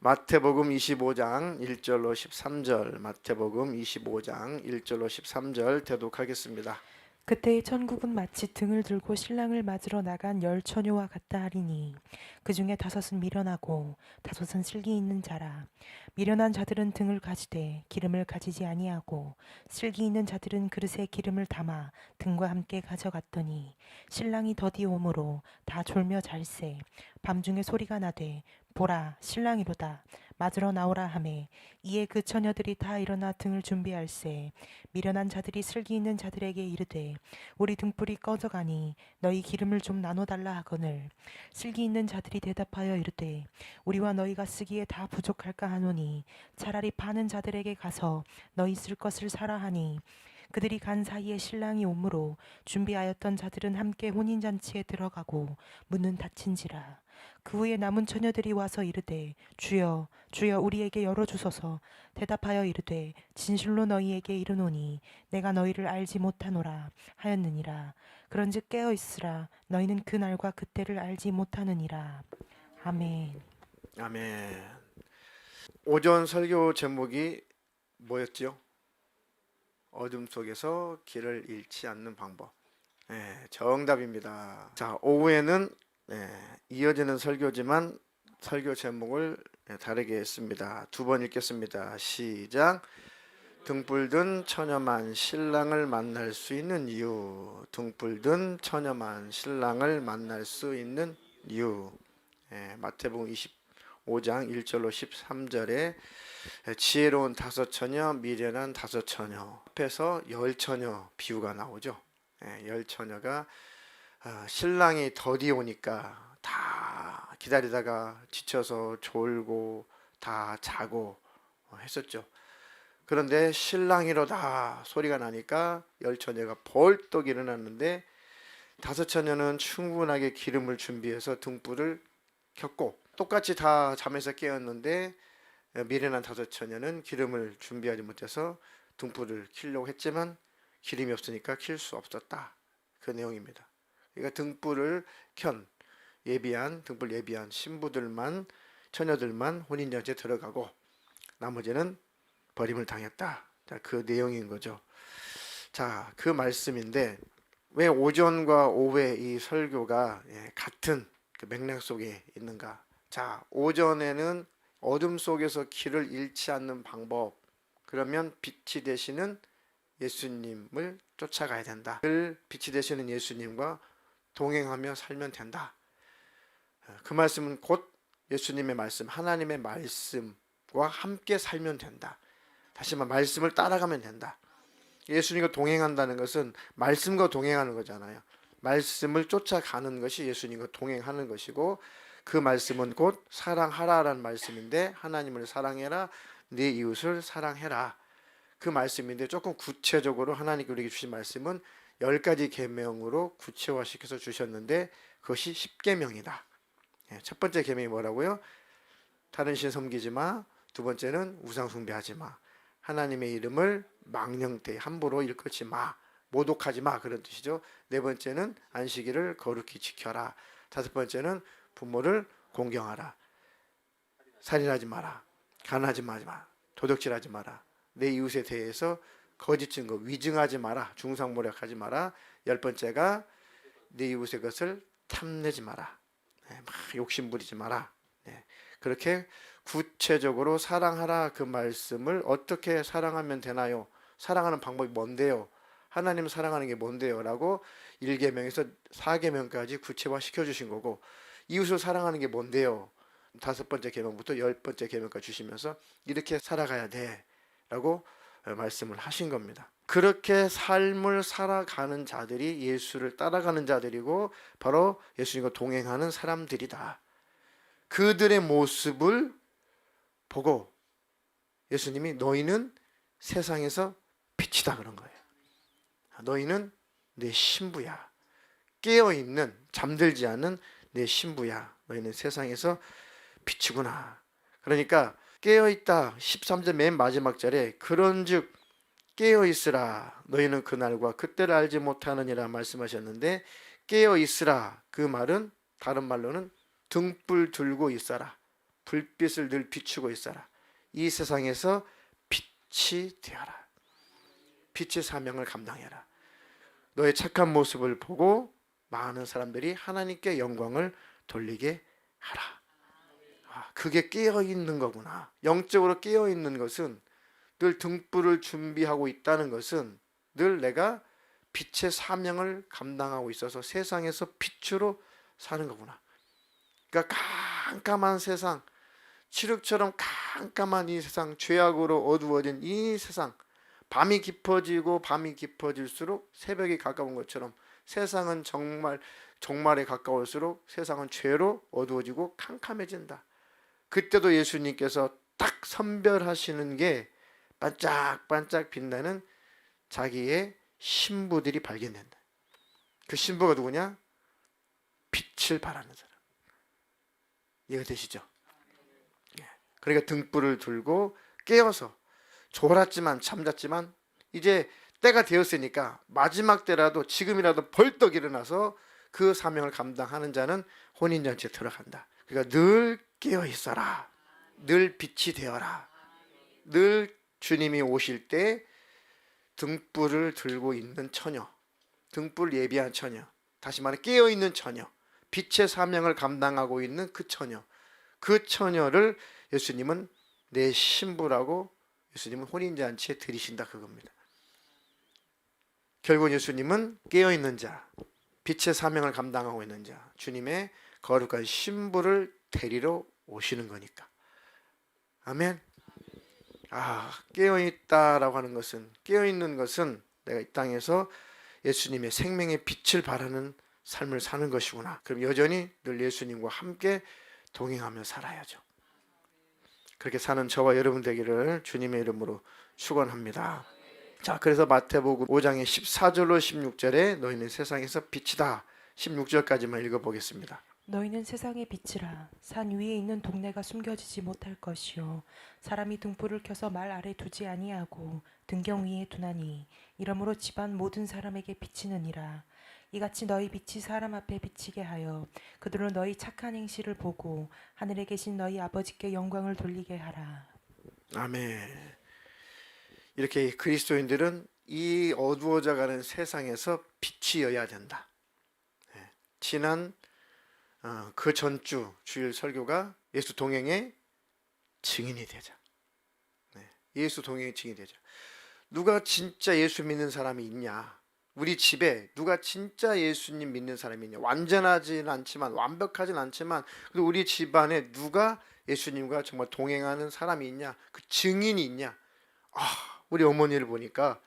마태복음 25장 1절로 13절, 마태복음 25장 1절로 13절 대독하겠습니다. 그때의 천국은 마치 등을 들고 신랑을 맞으러 나간 열 처녀와 같다 하리니 그 중에 다섯은 미련하고 다섯은 슬기 있는 자라. 미련한 자들은 등을 가지되 기름을 가지지 아니하고 슬기 있는 자들은 그릇에 기름을 담아 등과 함께 가져갔더니 신랑이 더디 오므로 다 졸며 잘세. 밤중에 소리가 나되 보라 신랑이로다 맞으러 나오라 하매 이에 그 처녀들이 다 일어나 등을 준비할세. 미련한 자들이 슬기 있는 자들에게 이르되 우리 등불이 꺼져가니 너희 기름을 좀 나눠달라 하거늘 슬기 있는 자들이 대답하여 이르되 우리와 너희가 쓰기에 다 부족할까 하노니 차라리 파는 자들에게 가서 너희 쓸 것을 사라 하니 그들이 간 사이에 신랑이 오므로 준비하였던 자들은 함께 혼인잔치에 들어가고 문은 닫힌지라. 그 후에 남은 처녀들이 와서 이르되 주여 주여 우리에게 열어주소서. 대답하여 이르되 진실로 너희에게 이르노니 내가 너희를 알지 못하노라 하였느니라. 그런즉 깨어 있으라 너희는 그 날과 그때를 알지 못하느니라. 아멘. 아멘. 오전 설교 제목이 뭐였죠? 어둠 속에서 길을 잃지 않는 방법. 네, 정답입니다. 자, 오후에는 이어지는 설교지만 설교 제목을 다르게 했습니다. 두 번 읽겠습니다. 시작. 등불 든 처녀만 신랑을 만날 수 있는 이유. 등불 든 처녀만 신랑을 만날 수 있는 이유. 마태복음 25장 1절로 13절에 지혜로운 다섯 처녀, 미련한 다섯 처녀 앞에서 열 처녀 비유가 나오죠. 열 처녀가 신랑이 더디 오니까 다 기다리다가 지쳐서 졸고 다 자고 했었죠. 그런데 신랑이로다 소리가 나니까 열 처녀가 벌떡 일어났는데 다섯 처녀는 충분하게 기름을 준비해서 등불을 켰고 똑같이 다 잠에서 깨었는데 미련한 다섯 처녀는 기름을 준비하지 못해서 등불을 켜려고 했지만 기름이 없으니까 킬 수 없었다. 그 내용입니다. 그러니까 등불을 켠 등불 예비한 신부들만 처녀들만 혼인잔치에 들어가고 나머지는 버림을 당했다. 자, 그 내용인 거죠. 자, 그 말씀인데 왜 오전과 오후에 이 설교가 같은 그 맥락 속에 있는가? 자, 오전에는 어둠 속에서 길을 잃지 않는 방법. 그러면 빛이 되시는 예수님을 쫓아가야 된다. 늘 빛이 되시는 예수님과 동행하며 살면 된다. 그 말씀은 곧 예수님의 말씀, 하나님의 말씀과 함께 살면 된다. 다시 말해 말씀을 따라가면 된다. 예수님과 동행한다는 것은 말씀과 동행하는 거잖아요. 말씀을 쫓아가는 것이 예수님과 동행하는 것이고 그 말씀은 곧 사랑하라라는 말씀인데 하나님을 사랑해라, 네 이웃을 사랑해라. 그 말씀인데 조금 구체적으로 하나님께 우리에게 주신 말씀은 10가지 계명으로 구체화시켜서 주셨는데 그것이 10계명이다. 첫 번째 계명이 뭐라고요? 다른 신 섬기지 마. 두 번째는 우상 숭배하지 마. 하나님의 이름을 망령되이 함부로 일컫지 마. 모독하지 마. 그런 뜻이죠. 네 번째는 안식일을 거룩히 지켜라. 다섯 번째는 부모를 공경하라. 살인하지 마라. 가난하지 마라. 도둑질하지 마라. 내 이웃에 대해서 거짓 증거, 위증하지 마라. 중상모략하지 마라. 열 번째가 내 이웃의 것을 탐내지 마라. 막 욕심 부리지 마라. 그렇게 구체적으로 사랑하라 그 말씀을 어떻게 사랑하면 되나요? 사랑하는 방법이 뭔데요? 하나님 사랑하는 게 뭔데요? 라고 1계명에서 4계명까지 구체화 시켜주신 거고 이웃을 사랑하는 게 뭔데요? 5번째 계명부터 10번째 계명까지 주시면서 이렇게 살아가야 돼 라고 말씀을 하신 겁니다. 그렇게 삶을 살아가는 자들이 예수를 따라가는 자들이고 바로 예수님과 동행하는 사람들이다. 그들의 모습을 보고 예수님이 너희는 세상에서 빛이다 그런 거예요. 너희는 내 신부야. 깨어있는 잠들지 않은 내 신부야. 너희는 세상에서 빛이구나. 그러니까 깨어있다 13절 맨 마지막 절에 그런즉 깨어있으라 너희는 그날과 그때를 알지 못하느니라 말씀하셨는데 깨어있으라 그 말은 다른 말로는 등불 들고 있어라. 불빛을 늘 비추고 있어라. 이 세상에서 빛이 되어라. 빛의 사명을 감당해라. 너의 착한 모습을 보고 많은 사람들이 하나님께 영광을 돌리게 하라. 그게 깨어있는 거구나. 영적으로 깨어있는 것은, 늘 등불을 준비하고 있다는 것은 늘 내가 빛의 사명을 감당하고 있어서 세상에서 빛으로 사는 거구나. 그러니까 깜깜한 세상, 칠흑처럼 깜깜한 이 세상, 죄악으로 어두워진 이 세상, 밤이 깊어지고 밤이 깊어질수록 새벽이 가까운 것처럼 세상은 정말 종말에 가까울수록 세상은 죄로 어두워지고 캄캄해진다. 그때도 예수님께서 딱 선별하시는 게 반짝반짝 빛나는 자기의 신부들이 발견된다. 그 신부가 누구냐? 빛을 발하는 사람. 이해가 되시죠? 그러니까 등불을 들고 깨어서 졸았지만 잠잤지만 이제 때가 되었으니까 마지막 때라도 지금이라도 벌떡 일어나서 그 사명을 감당하는 자는 혼인잔치에 들어간다. 그러니까 늘 깨어 있어라. 늘 빛이 되어라. 늘 주님이 오실 때 등불을 들고 있는 처녀, 등불 예비한 처녀, 다시 말해 깨어 있는 처녀, 빛의 사명을 감당하고 있는 그 처녀, 그 처녀를 예수님은 내 신부라고 예수님은 혼인잔치에 들이신다, 그겁니다. 결국 예수님은 깨어있는 자, 빛의 사명을 감당하고 있는 자, 주님의 거룩한 신부를 데리러 오시는 거니까. 아멘. 깨어있다라고 하는 것은, 깨어있는 것은 내가 이 땅에서 예수님의 생명의 빛을 발하는 삶을 사는 것이구나. 그럼 여전히 늘 예수님과 함께 동행하며 살아야죠. 그렇게 사는 저와 여러분 되기를 주님의 이름으로 축원합니다. 자, 그래서 마태복음 5장의 14절로 16절에 너희는 세상에서 빛이다. 16절까지만 읽어보겠습니다. 너희는 세상의 빛이라. 산 위에 있는 동네가 숨겨지지 못할 것이요 사람이 등불을 켜서 말 아래 두지 아니하고 등경 위에 두나니 이러므로 집안 모든 사람에게 비치느니라. 이같이 너희 빛이 사람 앞에 비치게 하여 그들은 너희 착한 행실을 보고 하늘에 계신 너희 아버지께 영광을 돌리게 하라. 아멘. 이렇게 그리스도인들은 이 어두워져가는 세상에서 빛이어야 된다. 지난 그 전주 주일 설교가 예수 동행의 증인이 되자. 예수 동행의 증인이 되자. 누가 진짜 예수 믿는 사람이 있냐? 우리 집에 누가 진짜 예수님 믿는 사람이 있냐? 완전하진 않지만, 완벽하진 않지만, 그래도 우리 집안에 누가 예수님과 정말 동행하는 사람이 있냐? 그 증인이 있냐? 우리 어머니를 보니까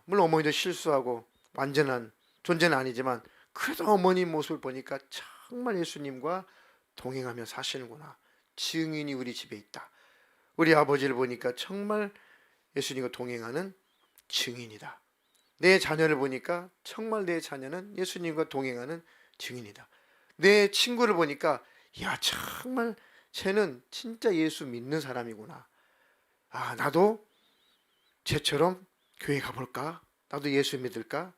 물론 어머니도 실수하고 완전한 존재는 아니지만 그래도 어머니 모습을 보니까 정말 예수님과 동행하며 사시는구나. 증인이 우리 집에 있다. 우리 아버지를 보니까 정말 예수님과 동행하는 증인이다. 내 자녀를 보니까 정말 내 자녀는 예수님과 동행하는 증인이다. 내 친구를 보니까 정말 쟤는 진짜 예수 믿는 사람이구나. 나도 쟤처럼 교회 가볼까? 나도 예수 믿을까?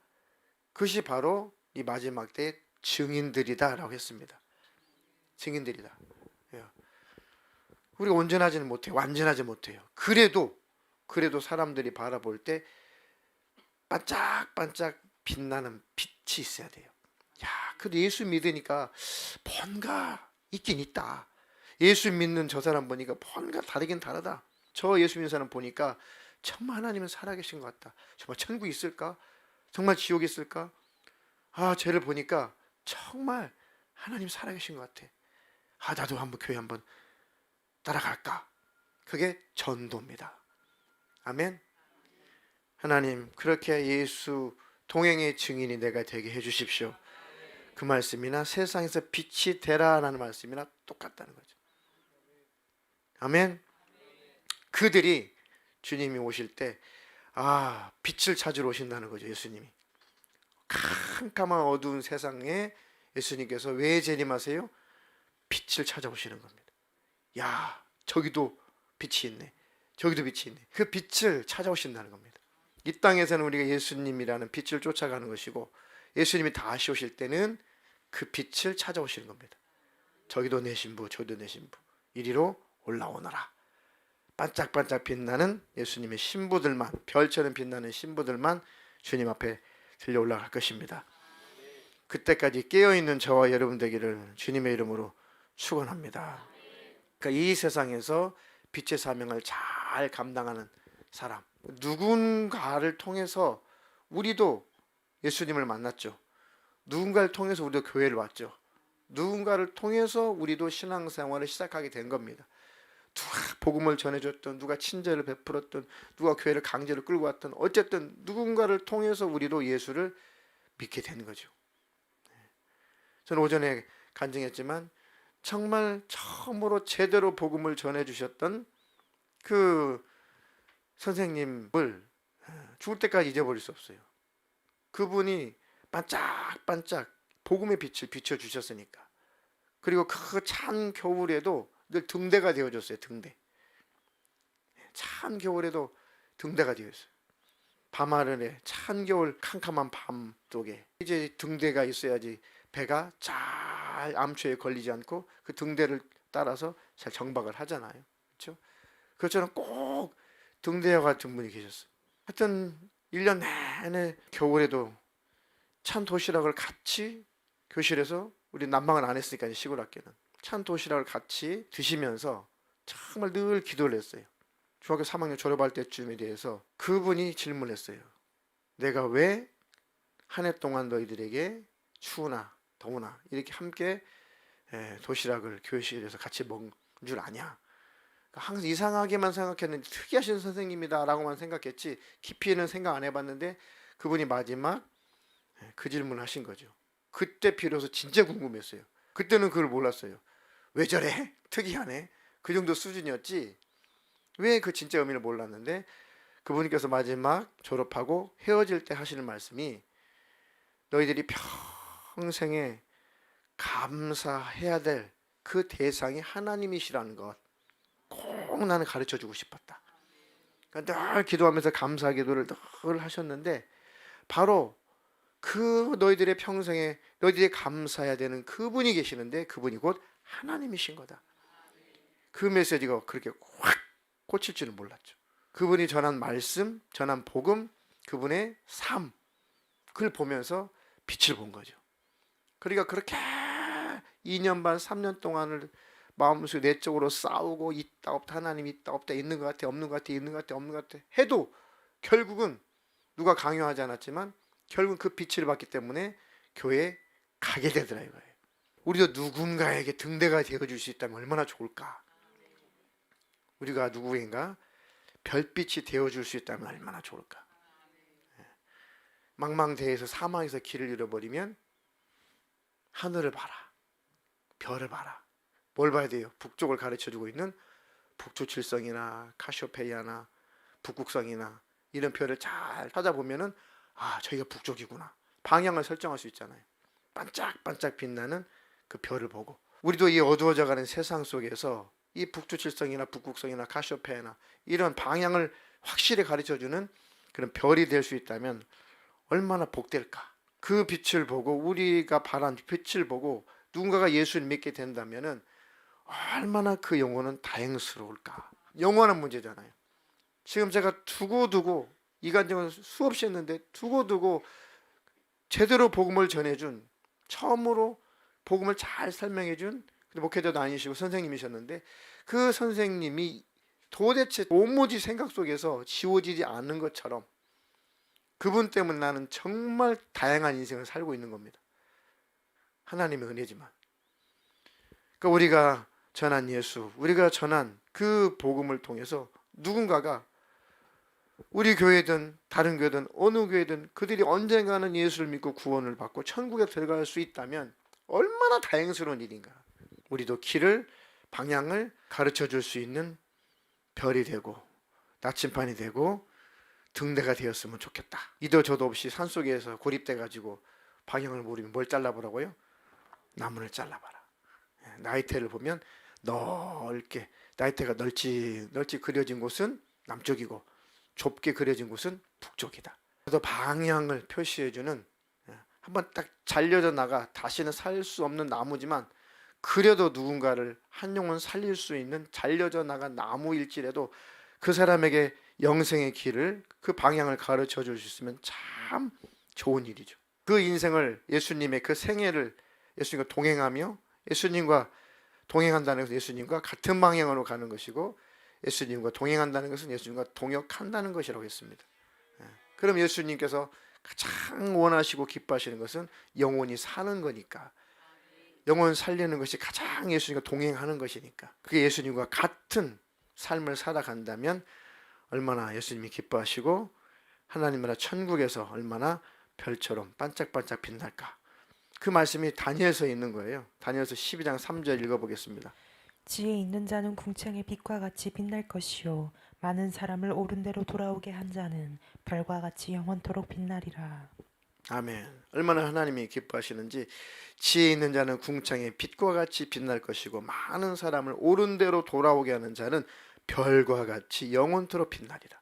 그것이 바로 이 마지막 때의 증인들이다 라고 했습니다. 증인들이다. 우리가 온전하지는 못해요. 완전하지 못해요. 그래도 사람들이 바라볼 때 반짝반짝 빛나는 빛이 있어야 돼요. 그래도 예수 믿으니까 뭔가 있긴 있다. 예수 믿는 저 사람 보니까 뭔가 다르긴 다르다. 저 예수 믿는 사람 보니까 정말 하나님은 살아계신 것 같다. 정말 천국이 있을까? 정말 지옥이 있을까? 쟤를 보니까 정말 하나님 살아계신 것 같아. 나도 한번 교회 한번 따라갈까? 그게 전도입니다. 아멘. 하나님, 그렇게 예수 동행의 증인이 내가 되게 해주십시오. 그 말씀이나 세상에서 빛이 되라라는 말씀이나 똑같다는 거죠. 아멘. 그들이 주님이 오실 때 빛을 찾으러 오신다는 거죠. 예수님이 캄캄한 어두운 세상에 예수님께서 왜 재림하세요? 빛을 찾아오시는 겁니다. 저기도 빛이 있네. 저기도 빛이 있네. 그 빛을 찾아오신다는 겁니다. 이 땅에서는 우리가 예수님이라는 빛을 쫓아가는 것이고, 예수님이 다시 오실 때는 그 빛을 찾아오시는 겁니다. 저기도 내 신부, 저기도 내 신부. 이리로 올라오너라. 반짝반짝 빛나는 예수님의 신부들만, 별처럼 빛나는 신부들만 주님 앞에 들려 올라갈 것입니다. 그때까지 깨어있는 저와 여러분 되기를 주님의 이름으로 축원합니다. 그러니까 이 세상에서 빛의 사명을 잘 감당하는 사람, 누군가를 통해서 우리도 예수님을 만났죠. 누군가를 통해서 우리도 교회를 왔죠. 누군가를 통해서 우리도 신앙생활을 시작하게 된 겁니다. 누가 복음을 전해줬던, 누가 친절을 베풀었던, 누가 교회를 강제로 끌고 왔던, 어쨌든 누군가를 통해서 우리도 예수를 믿게 된 거죠. 저는 오전에 간증했지만 정말 처음으로 제대로 복음을 전해주셨던 그 선생님을 죽을 때까지 잊어버릴 수 없어요. 그분이 반짝반짝 복음의 빛을 비춰주셨으니까. 그리고 그 찬 겨울에도 늘 등대가 되어줬어요. 등대. 찬 겨울에도 등대가 되어있어요. 밤하늘에 찬 겨울 캄캄한 밤 속에 이제 등대가 있어야지 배가 잘 암초에 걸리지 않고 그 등대를 따라서 잘 정박을 하잖아요. 그렇죠? 그것처럼 꼭 등대와 같은 분이 계셨어요. 하여튼 1년 내내 겨울에도 찬 도시락을 같이 교실에서, 우리 난방은 안 했으니까 시골 학교는 찬 도시락을 같이 드시면서 정말 늘 기도를 했어요. 중학교 3학년 졸업할 때쯤에 대해서 그분이 질문했어요. 내가 왜 한 해 동안 너희들에게 추우나 더우나 이렇게 함께 도시락을 교실에서 같이 먹은 줄 아냐. 항상 이상하게만 생각했는데 특이하신 선생님이다 라고만 생각했지 깊이는 생각 안 해봤는데 그분이 마지막 그 질문을 하신 거죠. 그때 비로소 진짜 궁금했어요. 그때는 그걸 몰랐어요. 왜 저래? 특이하네. 그 정도 수준이었지 왜 그 진짜 의미를 몰랐는데 그분께서 마지막 졸업하고 헤어질 때 하시는 말씀이 너희들이 평생에 감사해야 될 그 대상이 하나님이시라는 것 꼭 나는 가르쳐 주고 싶었다. 그러니까 늘 기도하면서 감사 기도를 늘 하셨는데 바로 그 너희들의 평생에 너희들이 감사해야 되는 그분이 계시는데 그분이 곧 하나님이신 거다. 그 메시지가 그렇게 확 꽂힐 줄은 몰랐죠. 그분이 전한 말씀, 전한 복음, 그분의 삶, 그걸 보면서 빛을 본 거죠. 그러니까 그렇게 2년 반, 3년 동안을 마음속에 내적으로 싸우고 있다 없다, 하나님 있다 없다, 있는 것 같아 없는 것 같아, 있는 것 같아 없는 것 같아 해도 결국은 누가 강요하지 않았지만 결국은 그 빛을 봤기 때문에 교회에 가게 되더라 이거예요. 우리도 누군가에게 등대가 되어줄 수 있다면 얼마나 좋을까. 우리가 누구인가 별빛이 되어줄 수 있다면 얼마나 좋을까. 망망대해에서 사망에서 길을 잃어버리면 하늘을 봐라, 별을 봐라. 뭘 봐야 돼요? 북쪽을 가르쳐주고 있는 북두칠성이나 카시오페이아나 북극성이나 이런 별을 잘 찾아보면은 아 저희가 북쪽이구나. 방향을 설정할 수 있잖아요. 반짝반짝 빛나는 그 별을 보고 우리도 이 어두워져가는 세상 속에서 이 북두칠성이나 북극성이나 카시오페이아나 이런 방향을 확실히 가르쳐주는 그런 별이 될 수 있다면 얼마나 복될까. 그 빛을 보고 우리가 바란 빛을 보고 누군가가 예수를 믿게 된다면은 얼마나 그 영혼은 다행스러울까. 영원한 문제잖아요. 지금 제가 두고두고 이 간증은 수없이 했는데 두고두고 제대로 복음을 전해준, 처음으로 복음을 잘 설명해준 목회자도 아니시고 선생님이셨는데 그 선생님이 도대체 도무지 생각 속에서 지워지지 않는 것처럼 그분 때문에 나는 정말 다양한 인생을 살고 있는 겁니다. 하나님의 은혜지만. 그러니까 우리가 전한 예수, 우리가 전한 그 복음을 통해서 누군가가 우리 교회든 다른 교회든 어느 교회든 그들이 언젠가는 예수를 믿고 구원을 받고 천국에 들어갈 수 있다면 얼마나 다행스러운 일인가. 우리도 길을, 방향을 가르쳐 줄 수 있는 별이 되고 나침반이 되고 등대가 되었으면 좋겠다. 이도 저도 없이 산속에서 고립돼 가지고 방향을 모르면 뭘 잘라보라고요? 나무를 잘라봐라. 나이테를 보면 넓게, 나이테가 널찍 그려진 곳은 남쪽이고 좁게 그려진 곳은 북쪽이다. 그래서 방향을 표시해주는, 한번 딱 잘려져 나가 다시는 살 수 없는 나무지만 그래도 누군가를 한 영혼 살릴 수 있는 잘려져 나간 나무일지라도 그 사람에게 영생의 길을, 그 방향을 가르쳐 줄 수 있으면 참 좋은 일이죠. 그 인생을, 예수님의 그 생애를 예수님과 동행하며 예수님과 동행한다는 것은 예수님과 같은 방향으로 가는 것이고, 예수님과 동행한다는 것은 예수님과 동역한다는 것이라고 했습니다. 그럼 예수님께서 가장 원하시고 기뻐하시는 것은 영혼이 사는 거니까, 영혼 살리는 것이 가장 예수님과 동행하는 것이니까, 그게 예수님과 같은 삶을 살아간다면 얼마나 예수님이 기뻐하시고 하나님 나라 천국에서 얼마나 별처럼 반짝반짝 빛날까. 그 말씀이 다니엘서에 있는 거예요. 다니엘서 12장 3절 읽어보겠습니다. 지혜 있는 자는 궁창의 빛과 같이 빛날 것이요 많은 사람을 옳은 대로 돌아오게 한 자는 별과 같이 영원토록 빛나리라. 아멘. 얼마나 하나님이 기뻐하시는지. 지혜 있는 자는 궁창의 빛과 같이 빛날 것이고 많은 사람을 옳은 대로 돌아오게 하는 자는 별과 같이 영원토록 빛나리라.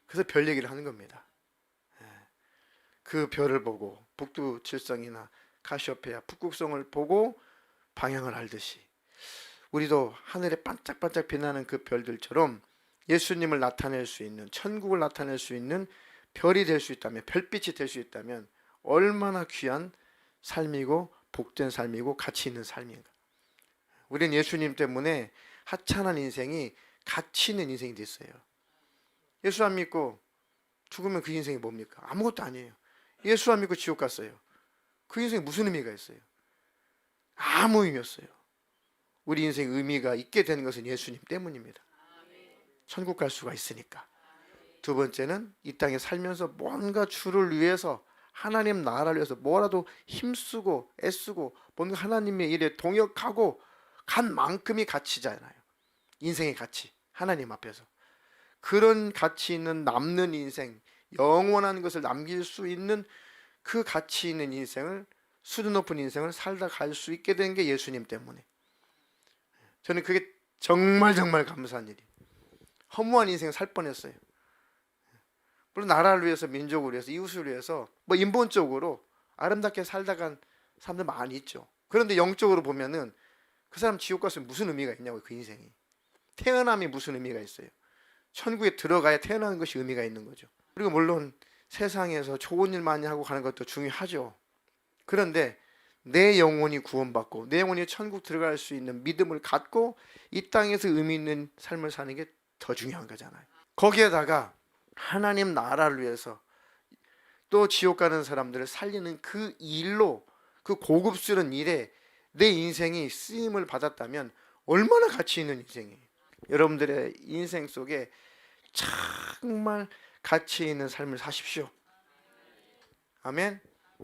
그래서 별 얘기를 하는 겁니다. 그 별을 보고 북두칠성이나 카시오페아 북극성을 보고 방향을 알듯이 우리도 하늘에 반짝반짝 빛나는 그 별들처럼 예수님을 나타낼 수 있는, 천국을 나타낼 수 있는 별이 될 수 있다면, 별빛이 될 수 있다면 얼마나 귀한 삶이고 복된 삶이고 가치 있는 삶인가. 우리는 예수님 때문에 하찮은 인생이 가치 있는 인생이 됐어요. 예수 안 믿고 죽으면 그 인생이 뭡니까? 아무것도 아니에요. 예수 안 믿고 지옥 갔어요. 그 인생이 무슨 의미가 있어요? 아무 의미 없어요. 우리 인생 의미가 있게 되는 것은 예수님 때문입니다. 천국 갈 수가 있으니까. 두 번째는 이 땅에 살면서 뭔가 주를 위해서, 하나님 나라를 위해서 뭐라도 힘쓰고 애쓰고 뭔가 하나님의 일에 동역하고 간 만큼이 가치잖아요. 인생의 가치, 하나님 앞에서. 그런 가치 있는 남는 인생, 영원한 것을 남길 수 있는 그 가치 있는 인생을, 수준 높은 인생을 살다 갈 수 있게 된 게 예수님 때문에. 저는 그게 정말 감사한 일이에요. 허무한 인생 살 뻔했어요. 물론 나라를 위해서, 민족을 위해서, 이웃을 위해서 뭐 인본적으로 아름답게 살다 간 사람들 많이 있죠. 그런데 영적으로 보면은 그 사람 지옥 갔으면 무슨 의미가 있냐고요. 그 인생이. 태어남이 무슨 의미가 있어요. 천국에 들어가야 태어나는 것이 의미가 있는 거죠. 그리고 물론 세상에서 좋은 일 많이 하고 가는 것도 중요하죠. 그런데 내 영혼이 구원받고 내 영혼이 천국 들어갈 수 있는 믿음을 갖고 이 땅에서 의미 있는 삶을 사는 게 더 중요한 거잖아요. 거기에다가 하나님 나라를 위해서 또 지옥 가는 사람들을 살리는 그 일로, 그 고급스러운 일에 내 인생이 쓰임을 받았다면 얼마나 가치 있는 인생이에요. 여러분들의 인생 속에 정말 가치 있는 삶을 사십시오. 아멘.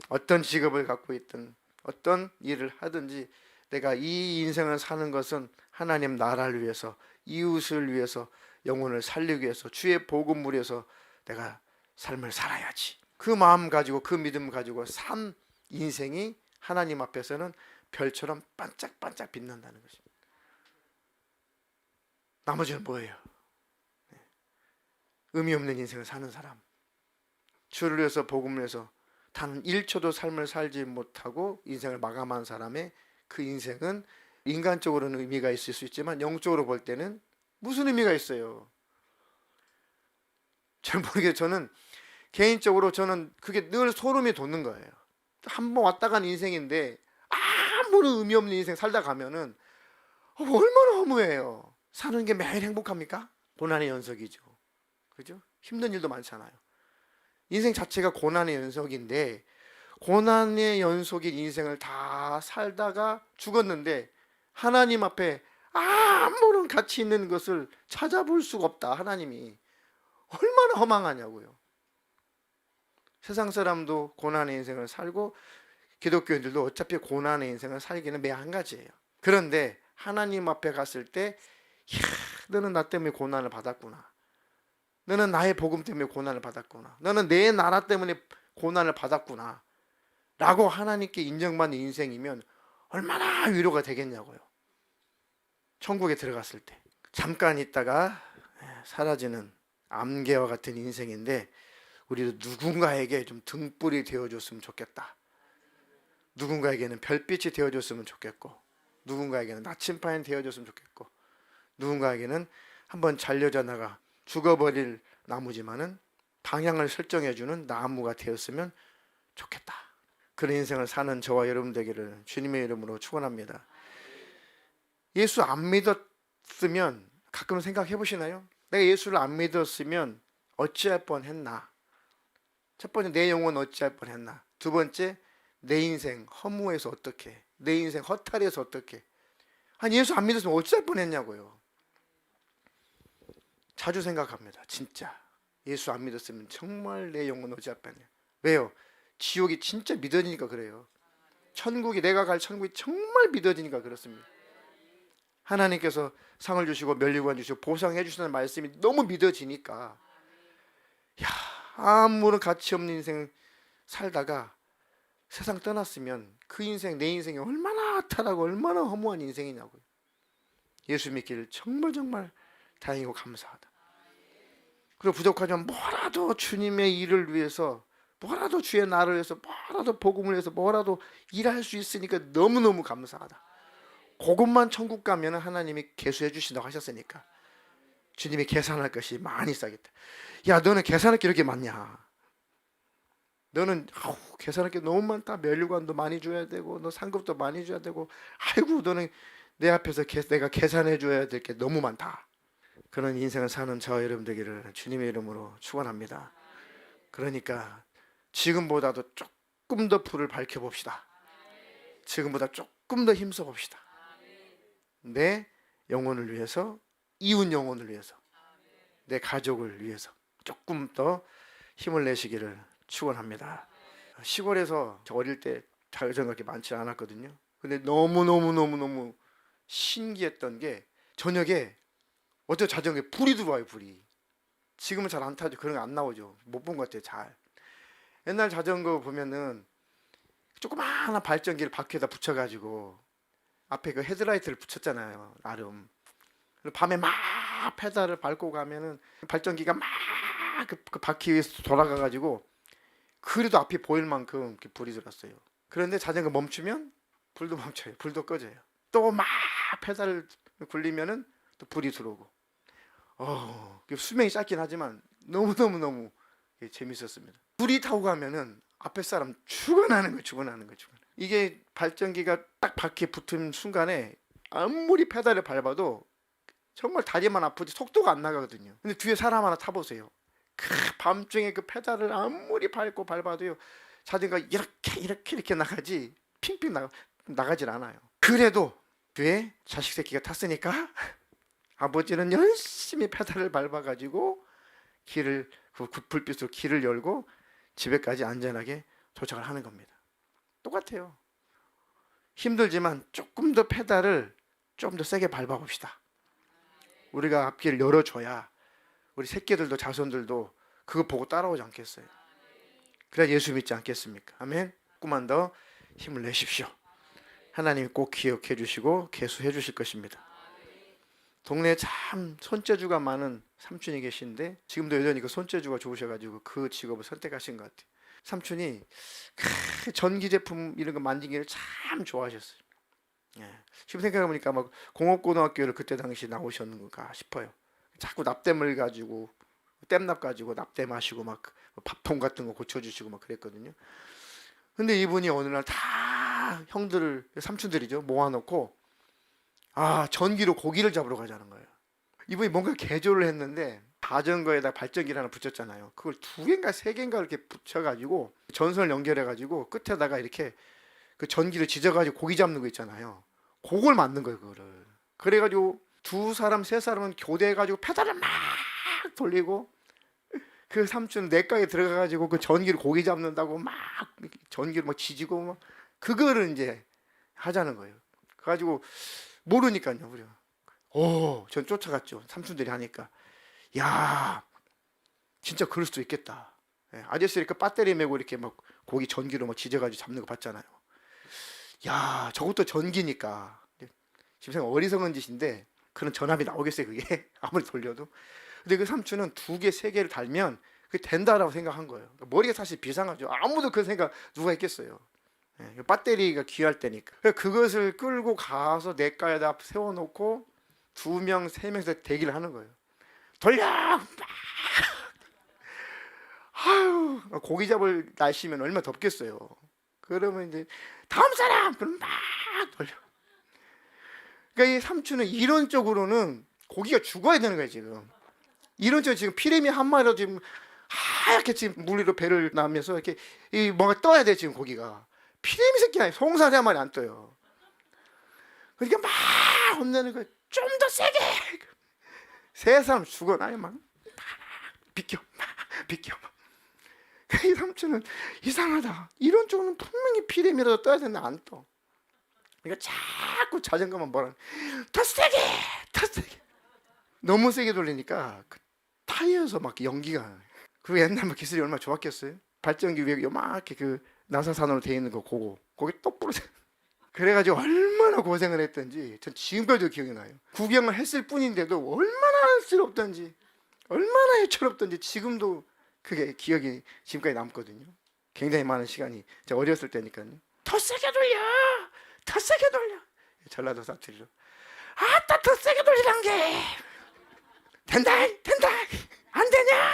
어떤 직업을 갖고 있든 어떤 일을 하든지 내가 이 인생을 사는 것은 하나님 나라를 위해서, 이웃을 위해서, 영혼을 살리기 위해서, 주의 복음을 위해서 내가 삶을 살아야지. 그 마음 가지고, 그 믿음 가지고 산 인생이 하나님 앞에서는 별처럼 반짝반짝 빛난다는 것입니다. 나머지는 뭐예요? 의미 없는 인생을 사는 사람, 주를 위해서, 복음을 위해서 단 1초도 삶을 살지 못하고 인생을 마감한 사람의 그 인생은 인간적으로는 의미가 있을 수 있지만 영적으로 볼 때는 무슨 의미가 있어요? 잘 모르겠어요. 저는 개인적으로 그게 늘 소름이 돋는 거예요. 한번 왔다 간 인생인데 아무런 의미 없는 인생 살다 가면은 얼마나 허무해요. 사는 게 매일 행복합니까? 고난의 연속이죠. 그죠? 힘든 일도 많잖아요. 인생 자체가 고난의 연속인데, 고난의 연속인 인생을 다 살다가 죽었는데 하나님 앞에 아무런 가치 있는 것을 찾아볼 수가 없다. 하나님이 얼마나 허망하냐고요. 세상 사람도 고난의 인생을 살고 기독교인들도 어차피 고난의 인생을 살기는 매 한 가지예요. 그런데 하나님 앞에 갔을 때, 이야, 너는 나 때문에 고난을 받았구나. 너는 나의 복음 때문에 고난을 받았구나. 너는 내 나라 때문에 고난을 받았구나. 라고 하나님께 인정받는 인생이면 얼마나 위로가 되겠냐고요. 천국에 들어갔을 때 잠깐 있다가 사라지는 암개와 같은 인생인데, 우리도 누군가에게 좀 등불이 되어줬으면 좋겠다. 누군가에게는 별빛이 되어줬으면 좋겠고, 누군가에게는 나침반이 되어줬으면 좋겠고, 누군가에게는 한번 잘려져나가 죽어버릴 나무지만은 방향을 설정해주는 나무가 되었으면 좋겠다. 그런 인생을 사는 저와 여러분 되기를 주님의 이름으로 축원합니다. 예수 안 믿었으면 가끔 생각해 보시나요? 내가 예수를 안 믿었으면 어찌할 뻔했나? 첫 번째, 내 영혼 어찌할 뻔했나? 두 번째, 내 인생 허무해서 어떻게? 내 인생 허탈해서 어떻게? 아니, 예수 안 믿었으면 어찌할 뻔했냐고요. 자주 생각합니다. 진짜 예수 안 믿었으면 정말 내 영혼 어찌할 뻔했냐. 왜요? 지옥이 진짜 믿어지니까 그래요. 천국이, 내가 갈 천국이 정말 믿어지니까 그렇습니다. 하나님께서 상을 주시고 면류관 주시고 보상해 주시는 말씀이 너무 믿어지니까, 야, 아무런 가치 없는 인생 살다가 세상 떠났으면 그 인생, 내 인생이 얼마나 허탈하고 얼마나 허무한 인생이냐고요. 예수 믿기를 정말 정말 다행이고 감사하다. 그리고 부족하지만 뭐라도 주님의 일을 위해서, 뭐라도 주의 나를 위해서, 뭐라도 복음을 위해서 뭐라도 일할 수 있으니까 너무너무 감사하다. 그것만 천국 가면 하나님이 계수해 주신다고 하셨으니까 주님이 계산할 것이 많이 싸겠다. 야, 너는 계산할 게 이렇게 많냐? 너는 계산할 게 너무 많다. 면류관도 많이 줘야 되고, 너 상급도 많이 줘야 되고, 아이고 너는 내 앞에서 내가 계산해 줘야 될 게 너무 많다. 그런 인생을 사는 저와 여러분 되기를 주님의 이름으로 축원합니다. 그러니까 지금보다도 조금 더 불을 밝혀봅시다. 지금보다 조금 더 힘써봅시다. 내 영혼을 위해서, 이웃 영혼을 위해서, 내 가족을 위해서 조금 더 힘을 내시기를 축원합니다. 시골에서 저 어릴 때 자전거 그렇게 많지 않았거든요. 근데 너무 신기했던 게, 저녁에 어쩌 자전거에 불이 들어와요. 불이. 지금은 잘 안 타죠. 그런 거 안 나오죠. 못 본 것 같아요. 잘. 옛날 자전거 보면은 조그마한 발전기를 바퀴에다 붙여가지고 앞에 그 헤드라이트를 붙였잖아요. 나름. 밤에 막 페달을 밟고 가면은 발전기가 막 그 바퀴 위에서 돌아가가지고, 그래도 앞이 보일 만큼 이렇게 불이 들었어요. 그런데 자전거 멈추면 불도 멈춰요. 불도 꺼져요. 또 막 페달을 굴리면은 또 불이 들어오고. 수명이 짧긴 하지만 너무 재밌었습니다. 불이 타고 가면은 앞에 사람 죽어나는 거예요. 이게 발전기가 딱 바퀴에 붙은 순간에 아무리 페달을 밟아도 정말 다리만 아프지 속도가 안 나가거든요. 근데 뒤에 사람 하나 타보세요. 밤중에 그 페달을 아무리 밟아도요, 자전거가 이렇게 나가지 핑핑 나가질 않아요. 그래도 뒤에 자식 새끼가 탔으니까 아버지는 열심히 페달을 밟아가지고 그 불빛으로 길을 열고 집에까지 안전하게 도착을 하는 겁니다. 똑같아요. 힘들지만 조금 더 페달을 좀 더 세게 밟아봅시다. 우리가 앞길을 열어줘야 우리 새끼들도 자손들도 그거 보고 따라오지 않겠어요? 그래야 예수 믿지 않겠습니까? 아멘. 조금만 더 힘을 내십시오. 하나님이 꼭 기억해 주시고 계수해 주실 것입니다. 동네에 참 손재주가 많은 삼촌이 계신데, 지금도 여전히 그 손재주가 좋으셔가지고 그 직업을 선택하신 것 같아요. 삼촌이 전기 제품 이런 거 만지기를 참 좋아하셨어요. 지금 생각해보니까 막 공업고등학교를 그때 당시 나오셨는가 싶어요. 자꾸 납땜을 가지고, 땜납 가지고 납땜 하시고 막 밥통 같은 거 고쳐주시고 막 그랬거든요. 근데 이분이 어느 날 다 형들을, 삼촌들이죠, 모아놓고 전기로 고기를 잡으러 가자는 거예요. 이분이 뭔가 개조를 했는데 자전거에다 발전기를 하나 붙였잖아요. 그걸 2개인가 3개인가 이렇게 붙여가지고 전선을 연결해가지고 끝에다가 이렇게 그 전기를 지져가지고 고기 잡는 거 있잖아요. 그걸 만든 거예요. 그거를. 그래가지고 2사람 3사람은 교대해가지고 페달을 막 돌리고, 그 삼촌 내과에 들어가가지고 그 전기를 고기 잡는다고 막 전기를 막 지지고 막 그거를 이제 하자는 거예요. 그래가지고 모르니까요, 우리가. 전 쫓아갔죠. 삼촌들이 하니까. 야, 진짜 그럴 수도 있겠다. 아저씨 이렇게 배터리 메고 이렇게 막 고기 전기로 막 지져가지고 잡는 거 봤잖아요. 야, 저것도 전기니까. 지금 생각 어리석은 짓인데 그런 전압이 나오겠어요, 그게? 아무리 돌려도. 근데 그 삼촌은 2개, 3개를 달면 그게 된다라고 생각한 거예요. 머리가 사실 비상하죠. 아무도 그 생각 누가 했겠어요. 예, 배터리가 귀할 때니까. 그것을 끌고 가서 냇가에다 세워놓고 2명, 3명에서 대기를 하는 거예요. 돌려! 막! 아유, 고기 잡을 날씨면 얼마나 덥겠어요. 그러면 이제 다음 사람! 그럼 막 돌려. 그러니까 이 삼촌은 이론적으로는 고기가 죽어야 되는 거예요, 지금. 이론적으로 지금 피레미 한 마리로 지금 하얗게 지금 물 위로 배를 나면서 이렇게 이 뭔가 떠야 돼, 지금 고기가. 피레미 새끼 아니에요. 송사리 한 마리 안 떠요. 그러니까 막 혼내는 거예요. 좀 더 세게! 세 사람 죽어. 나요, 막. 비켜, 비켜. 이 삼촌은 이상하다. 이런 쪽은 분명히 피렘이라도 떠야 되는데 안 떠. 그러니까 자꾸 자전거만 뭐라 더 세게, 더 세게. 너무 세게 돌리니까 그 타이어에서 막 연기가. 그리고 옛날 뭐 기술이 얼마나 좋았겠어요. 발전기 위에 요만하게 그 나사산으로 돼 있는 거 고거 거기 똑 부러져. 그래가지고 얼마나 고생을 했던지 전 지금까지도 기억이 나요. 구경을 했을 뿐인데도 얼마나 안쓰럽던지 얼마나 애처롭던지 지금도 그게 기억이 지금까지 남거든요. 굉장히 많은 시간이 제가 어렸을 때니까요. 더 세게 돌려, 더 세게 돌려. 전라도 사투리로 아따 더 세게 돌리란 게 된다, 된다, 안 되냐?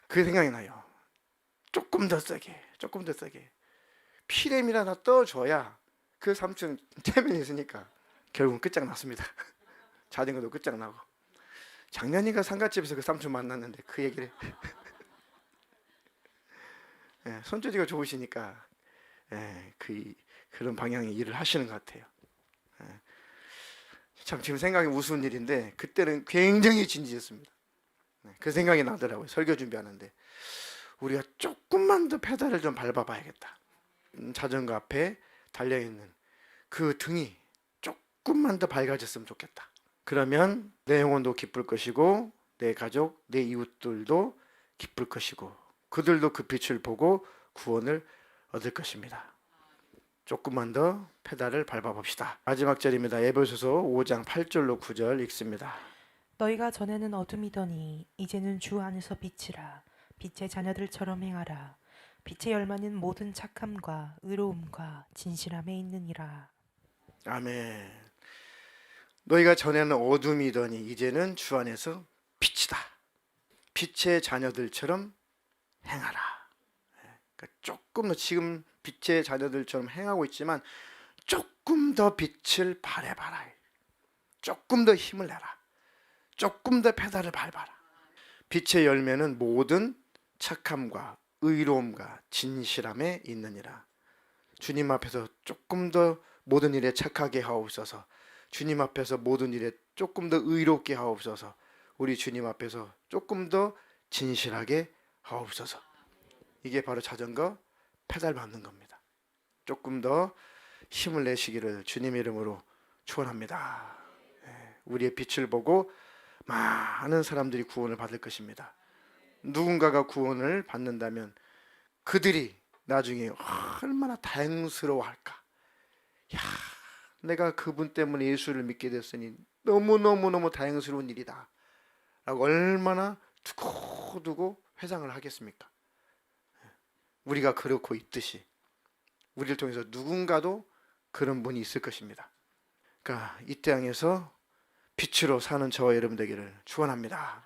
그 생각이 나요. 조금 더 세게, 조금 더 세게. 피렘이라도 떠줘야 그 삼촌 체면이 있으니까 결국은 끝장났습니다. 자전거도 끝장나고. 작년인가 상가집에서 그 삼촌 만났는데 그 얘기를 예, 손재주가 좋으시니까 예, 그런 방향의 일을 하시는 것 같아요. 예. 참 지금 생각이 우스운 일인데 그때는 굉장히 진지했습니다. 예, 그 생각이 나더라고요. 설교 준비하는데 우리가 조금만 더 페달을 좀 밟아봐야겠다. 자전거 앞에 달려있는 그 등이 조금만 더 밝아졌으면 좋겠다. 그러면 내 영혼도 기쁠 것이고 내 가족, 내 이웃들도 기쁠 것이고 그들도 그 빛을 보고 구원을 얻을 것입니다. 조금만 더 페달을 밟아봅시다. 마지막 절입니다. 에베소서 5장 8절로 9절 읽습니다. 너희가 전에는 어둠이더니 이제는 주 안에서 빛이라. 빛의 자녀들처럼 행하라. 빛의 열매는 모든 착함과 의로움과 진실함에 있느니라. 아멘. 너희가 전에는 어둠이더니 이제는 주 안에서 빛이다. 빛의 자녀들처럼 행하라. 그러니까 조금 더 지금 빛의 자녀들처럼 행하고 있지만 조금 더 빛을 발해봐라. 조금 더 힘을 내라. 조금 더 페달을 밟아라. 빛의 열매는 모든 착함과 의로움과 진실함에 있느니라. 주님 앞에서 조금 더 모든 일에 착하게 하옵소서. 주님 앞에서 모든 일에 조금 더 의롭게 하옵소서. 우리 주님 앞에서 조금 더 진실하게 하옵소서. 이게 바로 자전거 페달 밟는 겁니다. 조금 더 힘을 내시기를 주님의 이름으로 축원합니다. 우리의 빛을 보고 많은 사람들이 구원을 받을 것입니다. 누군가가 구원을 받는다면 그들이 나중에 얼마나 다행스러워할까. 야, 내가 그분 때문에 예수를 믿게 됐으니 너무너무너무 다행스러운 일이다 라고 얼마나 두고두고 회상을 하겠습니까? 우리가 그렇고 있듯이 우리를 통해서 누군가도 그런 분이 있을 것입니다. 그러니까 이 땅에서 빛으로 사는 저와 여러분 되기를 축원합니다.